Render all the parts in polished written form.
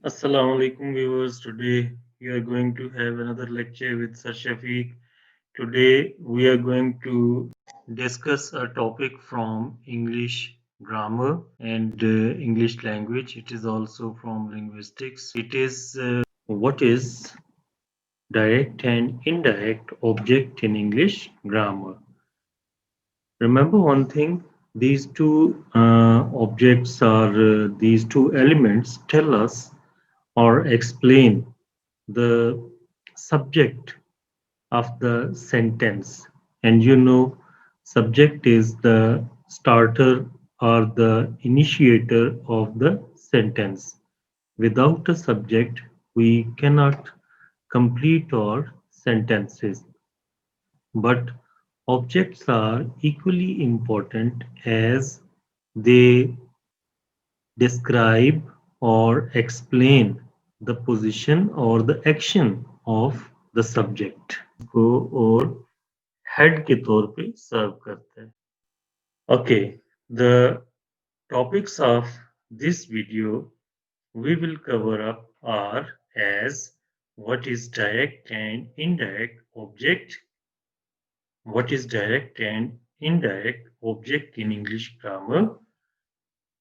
Assalamu alaikum viewers. Today we are going to have another lecture with Sir Shafiq. Today we are going to discuss a topic from English grammar and English language. It is also from linguistics. It is what is direct and indirect object in English grammar. Remember one thing, these two objects are these two elements tell us or explain the subject of the sentence. And subject is the starter or the initiator of the sentence. Without a subject, we cannot complete our sentences. But objects are equally important as they describe or explain the position or the action of the subject को और head के तौर पे serve करता है. Okay, the topics of this video we will cover up are as what is direct and indirect object, what is direct and indirect object in English grammar,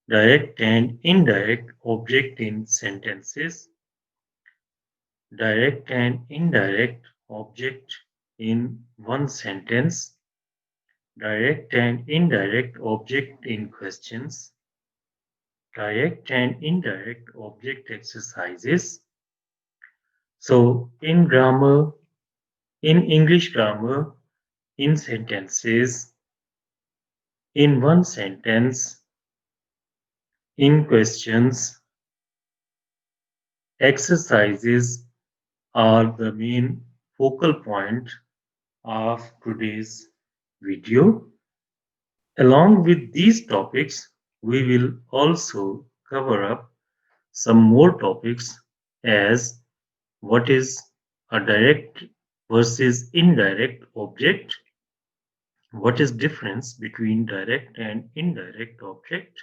direct and indirect object in sentences, direct and indirect object in one sentence, direct and indirect object in questions, direct and indirect object exercises. So, in grammar, in English grammar, in sentences, in one sentence, in questions, exercises are the main focal point of today's video. Along with these topics, we will also cover up some more topics as what is a direct versus indirect object, what is difference between direct and indirect object,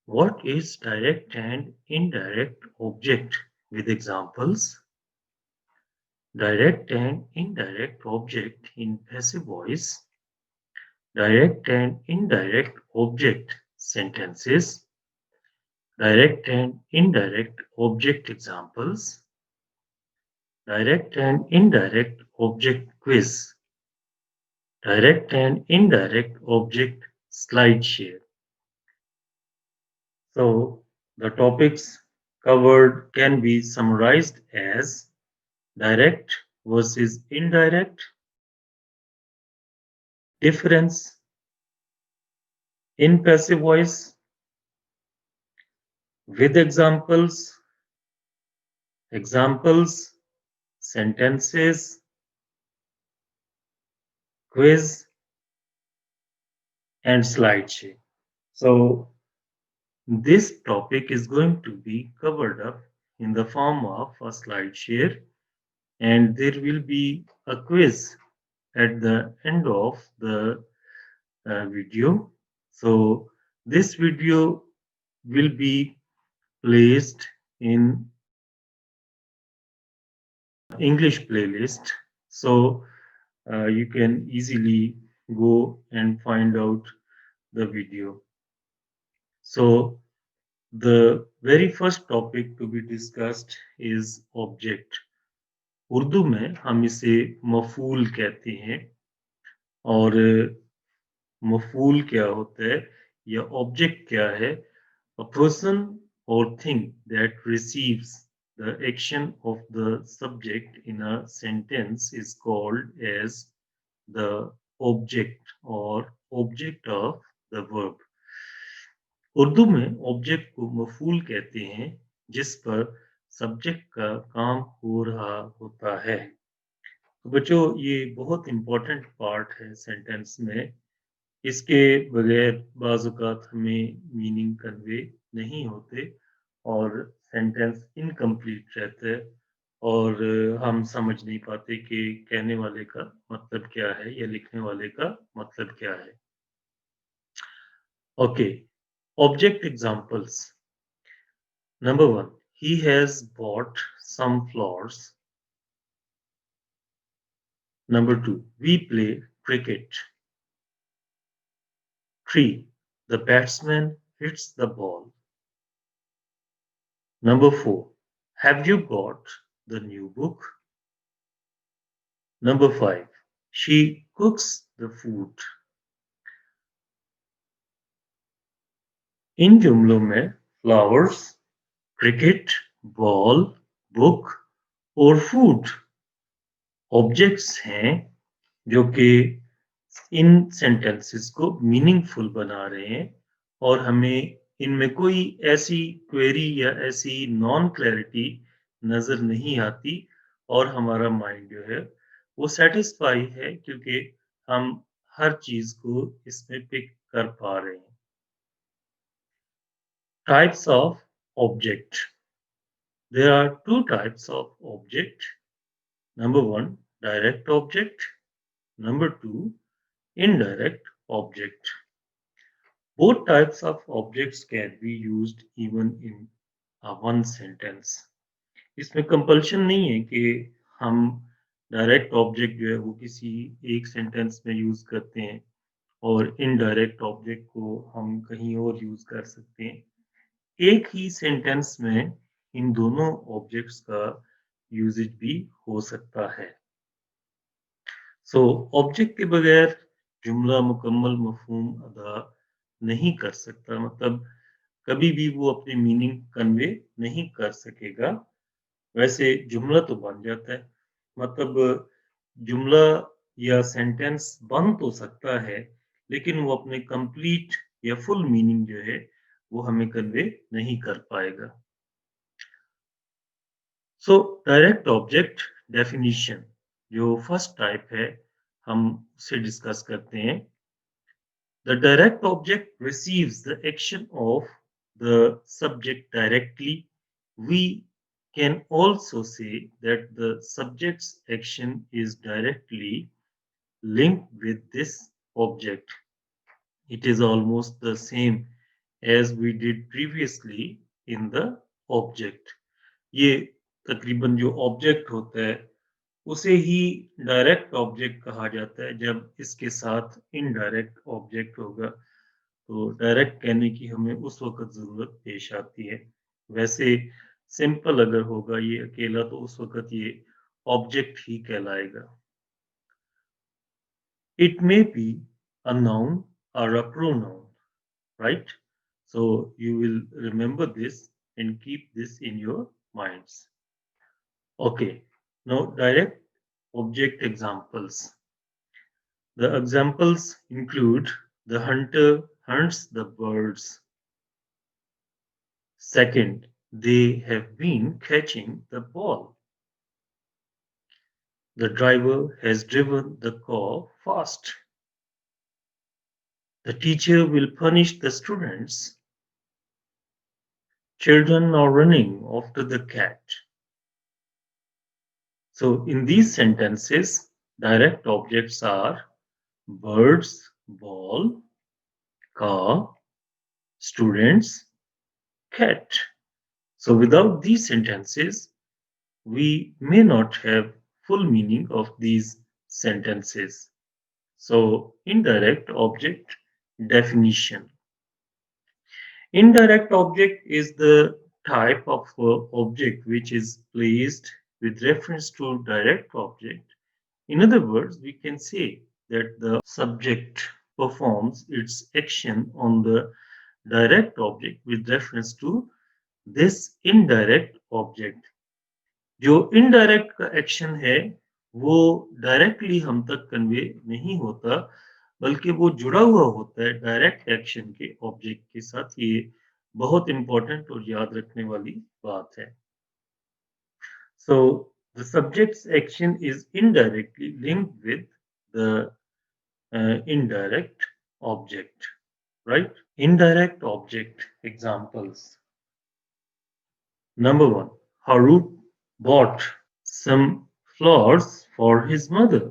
what is direct and indirect object with examples, direct and indirect object in passive voice, direct and indirect object sentences, direct and indirect object examples, direct and indirect object quiz, direct and indirect object slide share. So, the topics covered can be summarized as direct versus indirect, difference in passive voice with examples, sentences, quiz, and slideshare. So, this topic is going to be covered up in the form of a slideshare, and there will be a quiz at the end of the video. So, this video will be placed in English playlist. So, you can easily go and find out the video. So, the very first topic to be discussed is object. Urdu में हम इसे मफूल कहते हैं और मफूल क्या होता है या ऑब्जेक्ट क्या है a person or thing that receives the action of the subject in a sentence is called as the object or object of the verb. Urdu में ऑब्जेक्ट को मफूल कहते हैं जिस पर सब्जेक्ट का काम हो रहा होता है। तो बच्चों ये बहुत इम्पोर्टेंट पार्ट है सेंटेंस में। इसके बगैर बाज़ औक़ात हमें मीनिंग कन्वे नहीं होते और सेंटेंस इनकम्प्लीट रहता है और हम समझ नहीं पाते कि कहने वाले का मतलब क्या है या लिखने वाले का मतलब क्या है। Okay, object examples. Number one, He has bought some flowers. Number two, we play cricket. Three, the batsman hits the ball. Number four, have you got the new book? Number five, she cooks the food. इन जुमलों में flowers, cricket, ball, book और food objects हैं जो कि इन sentences को meaningful बना रहे हैं और हमें इनमें कोई ऐसी क्वेरी या ऐसी नॉन क्लैरिटी नज़र नहीं आती और हमारा माइंड जो है वो सैटिस्फाई है क्योंकि हम हर चीज़ को इसमें पिक कर पा रहे हैं। Types of object. There are two types of object. Number one, direct object. Number two, indirect object. Both types of objects can be used even in a one sentence. इसमें कंपल्शन नहीं है कि हम direct object जो है वो किसी एक सेंटेंस में यूज करते हैं और इनडायरेक्ट ऑब्जेक्ट को हम कहीं और यूज कर सकते हैं। एक ही सेंटेंस में इन दोनों ऑब्जेक्ट्स का यूजेज भी हो सकता है। सो ऑब्जेक्ट के बगैर जुमला मुकम्मल मफहूम अदा नहीं कर सकता, मतलब कभी भी वो अपनी मीनिंग कन्वे नहीं कर सकेगा। वैसे जुमला तो बन जाता है, मतलब जुमला या सेंटेंस बन तो सकता है, लेकिन वो अपने कंप्लीट या फुल मीनिंग जो है वो हमें कन्वे नहीं कर पाएगा। सो डायरेक्ट ऑब्जेक्ट डेफिनिशन जो फर्स्ट टाइप है हम उसे डिस्कस करते हैं। The direct object receives the action of the subject directly. We can also say that the subject's action is directly linked with this object. It is almost the same as we did previously in the object. ये तकरीबन जो object होता है उसे ही direct object कहा जाता है जब इसके साथ इनडायरेक्ट ऑब्जेक्ट होगा। तो डायरेक्ट कहने की हमें उस वक़्त ज़रूरत पेश आती है। वैसे सिंपल अगर होगा ये अकेला तो उस वक़्त ये ऑब्जेक्ट ही कहलाएगा। It may be a noun or a pronoun, right? So you will remember this and keep this in your minds. Okay, now direct object examples. The examples include the hunter hunts the birds. Second, they have been catching the ball. The driver has driven the car fast. The teacher will punish the students. Children are running after the cat. So in these sentences, direct objects are birds, ball, car, students, cat. So without these sentences, we may not have full meaning of these sentences. So indirect object definition. Indirect object is the type of object which is placed with reference to direct object. In other words, we can say that the subject performs its action on the direct object with reference to this indirect object. जो indirect का action है वो directly हम तक convey नहीं होता, बल्कि वो जुड़ा हुआ होता है डायरेक्ट एक्शन के ऑब्जेक्ट के साथ। ये बहुत इंपॉर्टेंट और याद रखने वाली बात है। So the subjects action is indirectly linked with the indirect object, right? Indirect object examples. Number one, Harut bought some flowers for his mother.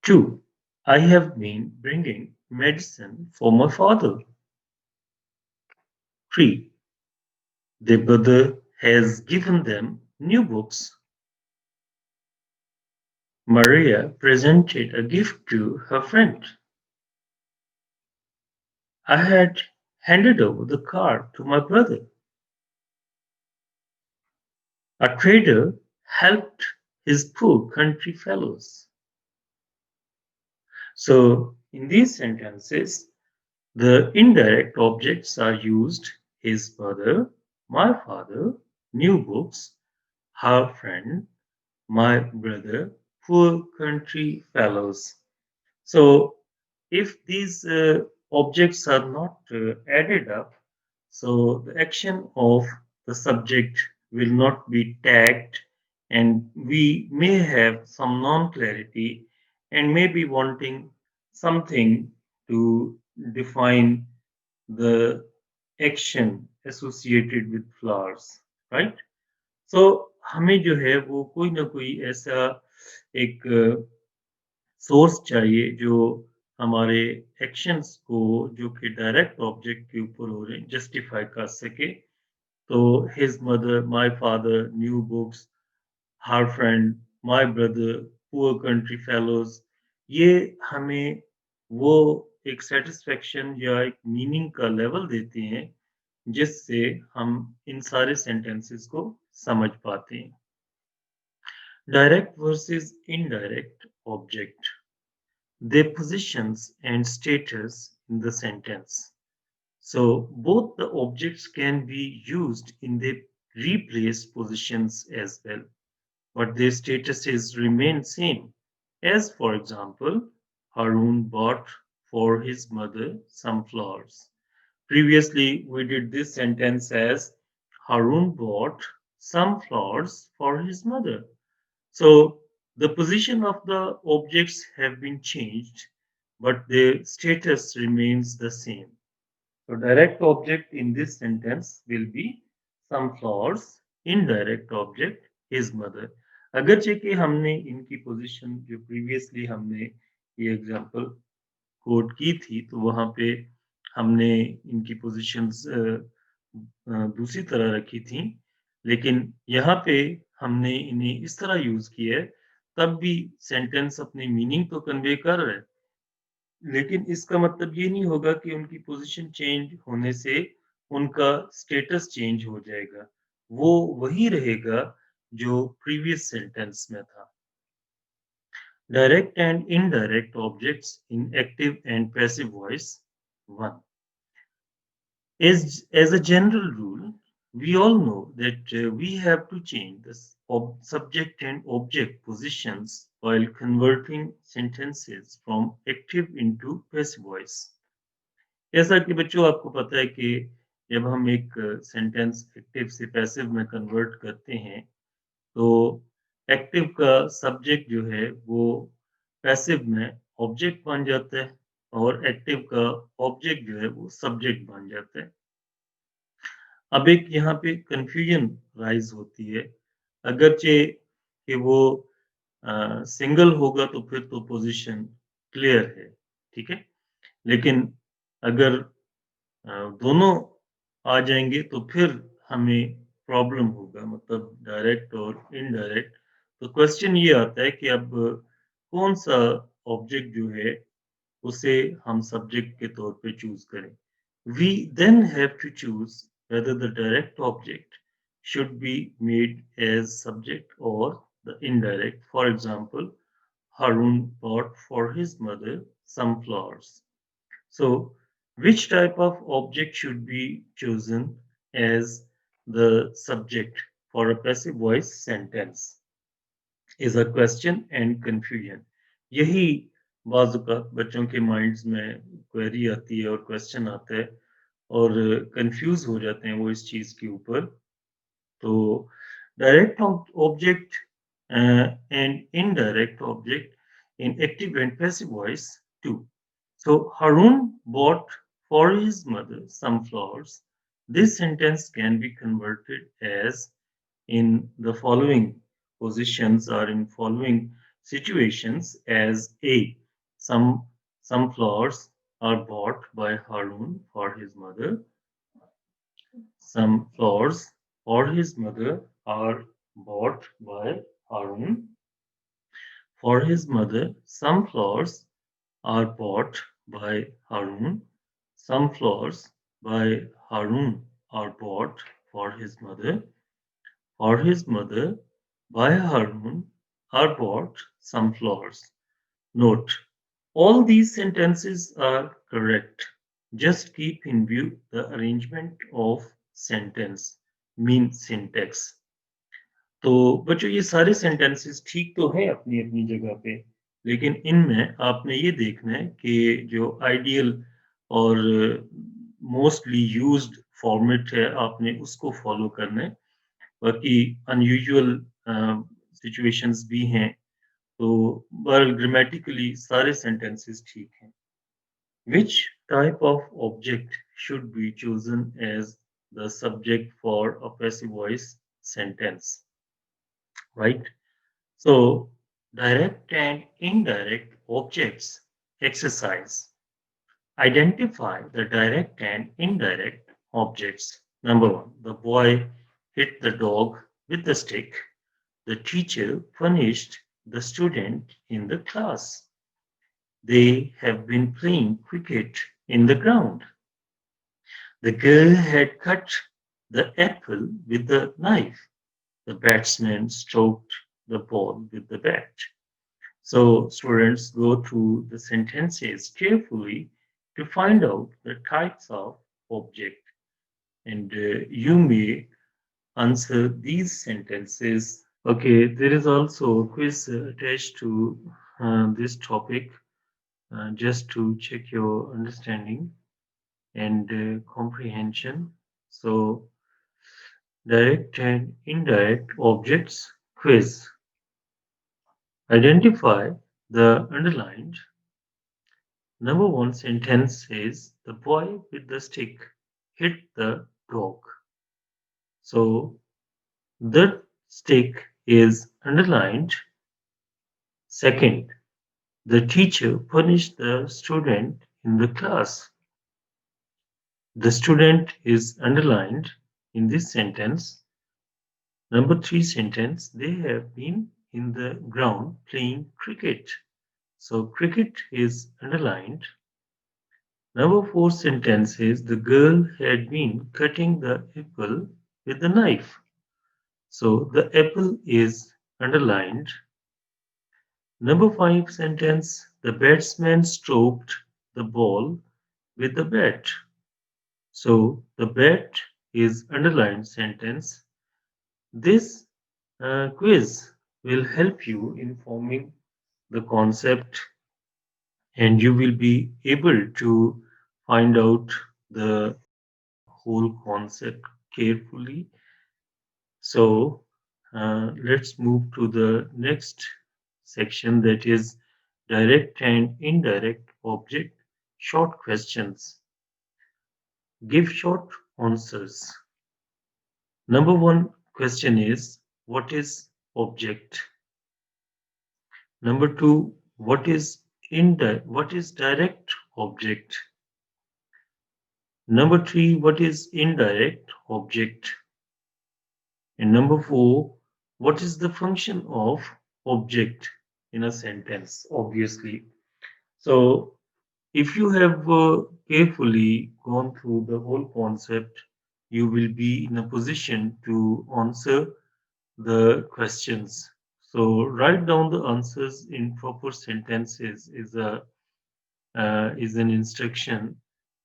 Two, I have been bringing medicine for my father. 3. Their brother has given them new books. Maria presented a gift to her friend. I had handed over the car to my brother. A trader helped his poor country fellows. So, in these sentences, the indirect objects are used: his brother, my father, new books, her friend, my brother, poor country fellows. So, if these objects are not added up, so the action of the subject will not be tagged, and we may have some non clarity and may be wanting something to define the action associated with flowers, right? So हमें जो है वो कोई ना कोई ऐसा एक source चाहिए जो हमारे एक्शंस को जो कि डायरेक्ट ऑब्जेक्ट के ऊपर हो रहे हैं जस्टिफाई कर सके। तो his mother, my father, new books, her friend, my brother, poor country fellows, ये हमें वो एक सेटिस्फेक्शन या एक मीनिंग का लेवल देते हैं जिससे हम इन सारे सेंटेंसेस को समझ पाते हैं। Direct versus indirect object, their positions and status in the sentence. So both the objects can be used in their replaced positions as well, but their statuses remain same. As for example, Harun bought for his mother some flowers. Previously, we did this sentence as Harun bought some flowers for his mother. So the position of the objects have been changed, but their status remains the same. So direct object in this sentence will be some flowers, indirect object his mother. अगरचे कि हमने इनकी position जो previously हमने ये example coat की थी तो वहां पे हमने इनकी पोजीशंस दूसरी तरह रखी थी, लेकिन यहाँ पे हमने इन्हें इस तरह यूज किया है, तब भी सेंटेंस अपनी मीनिंग तो कन्वे कर रहा है, लेकिन इसका मतलब ये नहीं होगा कि उनकी पोजीशन चेंज होने से उनका स्टेटस चेंज हो जाएगा। वो वही रहेगा जो प्रीवियस सेंटेंस में था। Direct and indirect objects in active and passive voice 1. As a general rule, we all know that we have to change the subject and object positions while converting sentences from active into passive voice. जैसा कि बच्चों आपको पता है कि जब हम एक सेंटेंस एक्टिव से पैसिव में कन्वर्ट करते हैं, तो एक्टिव का सब्जेक्ट जो है वो पैसिव में ऑब्जेक्ट बन जाता है और एक्टिव का ऑब्जेक्ट जो है वो सब्जेक्ट बन जाता है। अब एक यहाँ पे कन्फ्यूजन राइज होती है, अगरचे कि वो सिंगल होगा तो फिर तो पोजीशन क्लियर है, ठीक है? लेकिन अगर दोनों आ जाएंगे तो फिर हमें प्रॉब्लम होगा, मतलब डायरेक्ट और इनडायरेक्ट। तो क्वेश्चन ये आता है कि अब कौन सा ऑब्जेक्ट जो है उसे हम सब्जेक्ट के तौर पे चूज करें। We then have to choose whether the direct object should be made as subject or the indirect. For example, Harun bought for his mother some flowers. So, which type of object should be chosen as the subject for a passive voice sentence is a question and confusion. यही बाज़-औक़ात बच्चों के minds में query आती है और question आता है और कंफ्यूज हो जाते हैं वो इस चीज़ के ऊपर। तो direct object and indirect object in active and passive voice too. So Harun bought for his mother some flowers. This sentence can be converted as in the following positions or in following situations as A. Some some flowers are bought by Harun for his mother. some flowers for his mother are bought by Harun. For his mother, some flowers are bought by Harun. Some flowers by Harun are bought for his mother. For his mother, by Harun are bought some flowers. Note, all these sentences are correct. Just keep in view the arrangement of sentence, mean syntax. तो बच्चों ये सारे sentences ठीक तो है अपनी अपनी जगह पे, लेकिन इनमें आपने ये देखना है कि जो आइडियल और मोस्टली यूज्ड फॉर्मेट है आपने उसको फॉलो करना है। बाकी अनयूजुअल सिचुएशंस भी हैं, तो पर ग्रामेटिकली सारे सेंटेंसेस ठीक हैं। Which type of object should be chosen as the subject for a passive voice sentence? Right? So, direct and indirect objects exercise. Identify the direct and indirect objects. Number one, the boy hit the dog with the stick. The teacher punished the student in the class. They have been playing cricket in the ground. The girl had cut the apple with the knife. The batsman stroked the ball with the bat. So students go through the sentences carefully to find out the types of object, and you may answer these sentences. Okay, there is also a quiz attached to this topic, just to check your understanding and comprehension. So, direct and indirect objects quiz. Identify the underlined. Number one sentence says, the boy with the stick hit the dog. So, the stick is underlined. Second, the teacher punished the student in the class. The student is underlined in this sentence. Number three sentence, they have been in the ground playing cricket. So cricket is underlined. Number four sentence is the girl had been cutting the apple with the knife. So the apple is underlined. Number five sentence, the batsman stroked the ball with the bat. So the bat is underlined sentence. This quiz will help you in forming the concept, and you will be able to find out the whole concept carefully. So let's move to the next section, that is direct and indirect object short questions. Give short answers. Number one question is, what is object? Number two, what is direct object? Number three, what is indirect object? And number four, what is the function of object in a sentence? Obviously. So if you have carefully gone through the whole concept, you will be in a position to answer the questions. So write down the answers in proper sentences is an instruction,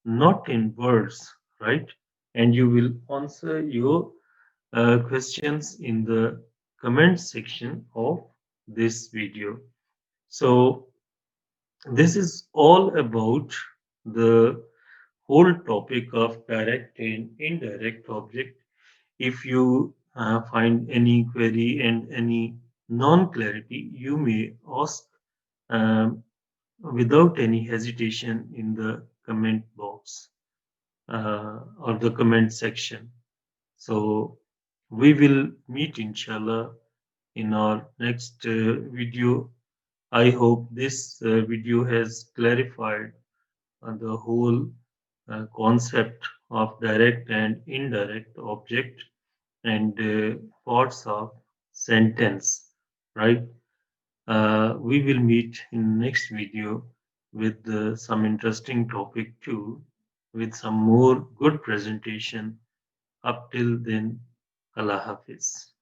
not in words, right? And you will answer your questions in the comment section of this video. So this is all about the whole topic of direct and indirect object. If you find any query and any non-clarity, you may ask um, without any hesitation in the comment box or the comment section. So we will meet inshallah in our next video. I hope this video has clarified the whole concept of direct and indirect object and parts of sentence, right? We will meet in next video with some interesting topic too, with some more good presentation. Up till then, Allah Hafiz.